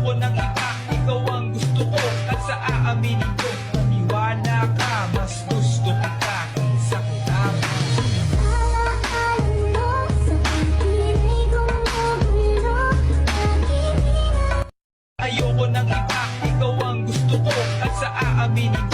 Ayoko ng iba, ikaw ang gusto ko. At sa aaminin ko, maniwala ka, mas gusto kita kaysa kita. Ayoko ng iba, ikaw ang gusto ko. At sa aaminin ko,